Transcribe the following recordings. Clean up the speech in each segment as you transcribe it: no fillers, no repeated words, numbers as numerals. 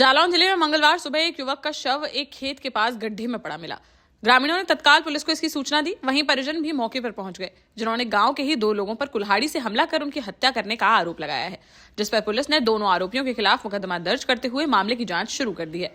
जालौन जिले में मंगलवार सुबह एक युवक का शव एक खेत के पास गड्ढे में पड़ा मिला। ग्रामीणों ने तत्काल पुलिस को इसकी सूचना दी। वहीं परिजन भी मौके पर पहुंच गए, जिन्होंने गांव के ही 2 लोगों पर कुल्हाड़ी से हमला कर उनकी हत्या करने का आरोप लगाया है, जिस पर पुलिस ने दोनों आरोपियों के खिलाफ मुकदमा दर्ज करते हुए मामले की जांच शुरू कर दी है।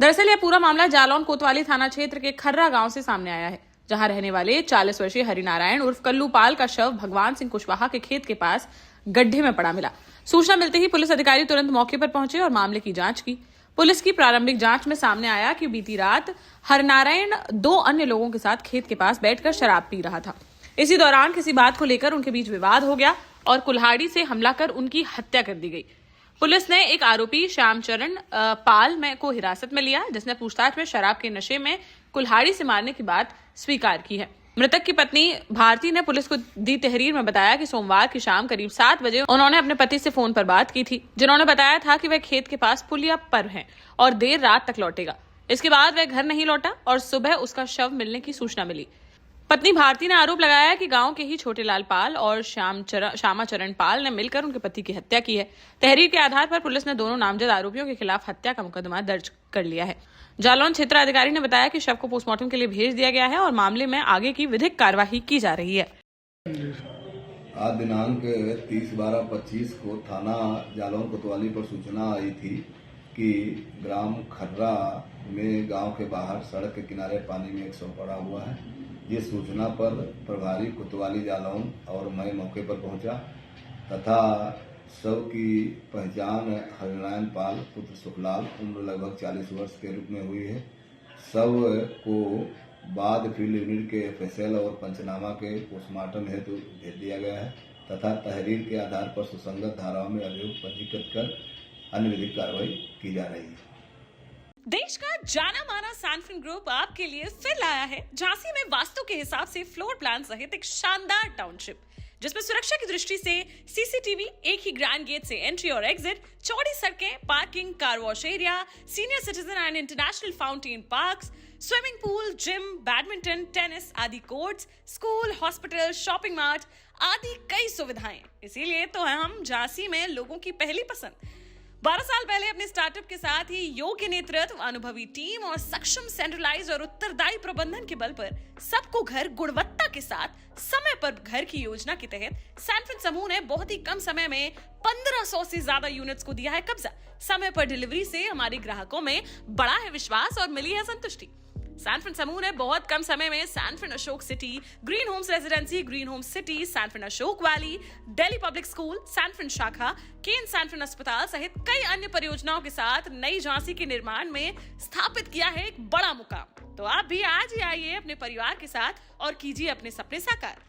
दरअसल यह पूरा मामला जालौन कोतवाली थाना क्षेत्र के खर्रा गांव से सामने आया है, जहां रहने वाले 40 वर्षीय हरिनारायण उर्फ कल्लू पाल का शव भगवान सिंह कुशवाहा के खेत के पास गड्ढे में पड़ा मिला। सूचना मिलते ही पुलिस अधिकारी तुरंत मौके पर पहुंचे और मामले की जांच की। पुलिस की प्रारंभिक जांच में सामने आया कि बीती रात हरिनारायण 2 अन्य लोगों के साथ खेत के पास बैठकर शराब पी रहा था। इसी दौरान किसी बात को लेकर उनके बीच विवाद हो गया और कुल्हाड़ी से हमला कर उनकी हत्या कर दी गई। पुलिस ने एक आरोपी श्यामचरण पाल को हिरासत में लिया, जिसने पूछताछ में शराब के नशे में कुल्हाड़ी से मारने की बात स्वीकार की है। मृतक की पत्नी भारती ने पुलिस को दी तहरीर में बताया कि सोमवार की शाम करीब 7 बजे उन्होंने अपने पति से फोन पर बात की थी, जिन्होंने बताया था कि वह खेत के पास पुलिया पर हैं और देर रात तक लौटेगा। इसके बाद वह घर नहीं लौटा और सुबह उसका शव मिलने की सूचना मिली। पत्नी भारती ने आरोप लगाया कि गांव के ही छोटे लाल पाल और श्यामाचरण पाल ने मिलकर उनके पति की हत्या की है। तहरीर के आधार पर पुलिस ने दोनों नामजद आरोपियों के खिलाफ हत्या का मुकदमा दर्ज कर लिया है। जालौन क्षेत्र अधिकारी ने बताया कि शव को पोस्टमार्टम के लिए भेज दिया गया है और मामले में आगे की विधिक कार्यवाही की जा रही है। आज दिनांक 30/12/25 को थाना जालौन कोतवाली पर सूचना आई थी कि ग्राम खर्रा में गांव के बाहर सड़क के किनारे पानी में एक शव पड़ा हुआ है। ये सूचना पर प्रभारी कोतवाली जालौन और मैं मौके पर पहुंचा तथा शव की पहचान हरिनारायण पाल पुत्र सुखलाल उम्र लगभग 40 वर्ष के रूप में हुई है। शव को बाद फील्ड यूनिट के FSL और पंचनामा के पोस्टमार्टम हेतु भेज दिया गया है तथा तहरीर के आधार पर सुसंगत धाराओं में अभियोग पंजीकृत कर अन्य विधिक कार्रवाई की जा रही है। देश का जाना माना सैनफिन ग्रुप आपके लिए फिर लाया है झांसी में वास्तु के हिसाब से फ्लोर प्लान सहित एक शानदार टाउनशिप, जिसमें सुरक्षा की दृष्टि से CCTV, एक ही ग्रैंड गेट से एंट्री और एग्जिट, चौड़ी सड़कें, parking, car wash area, senior citizen and international fountain parks, swimming pool, gym, badminton, tennis आदि courts, school, hospital, shopping mart आदि कई सुविधाएं। इसीलिए तो हम झांसी में लोगों की पहली पसंद। 12 साल पहले अपने स्टार्टअप के साथ ही योग्य नेतृत्व, अनुभवी टीम और सक्षम सेंट्रलाइज और उत्तरदायी प्रबंधन के बल पर सबको घर गुणवत्ता के साथ समय पर घर की योजना के तहत सैनफिन समूह ने बहुत ही कम समय में 1500 से ज्यादा यूनिट्स को दिया है कब्जा। समय पर डिलीवरी से हमारे ग्राहकों में बढ़ा है विश्वास और मिली है संतुष्टि। सैनफिन समूह ने बहुत कम समय में Sanfin Ashok city, green homes residency, green homes city, Sanfin Ashok valley, Delhi public school, Sanfin शाखा, केन सैनफिन अस्पताल सहित कई अन्य परियोजनाओं के साथ नई झांसी के निर्माण में स्थापित किया है एक बड़ा मुकाम। तो आप भी आज ही आइए अपने परिवार के साथ और कीजिए अपने सपने साकार।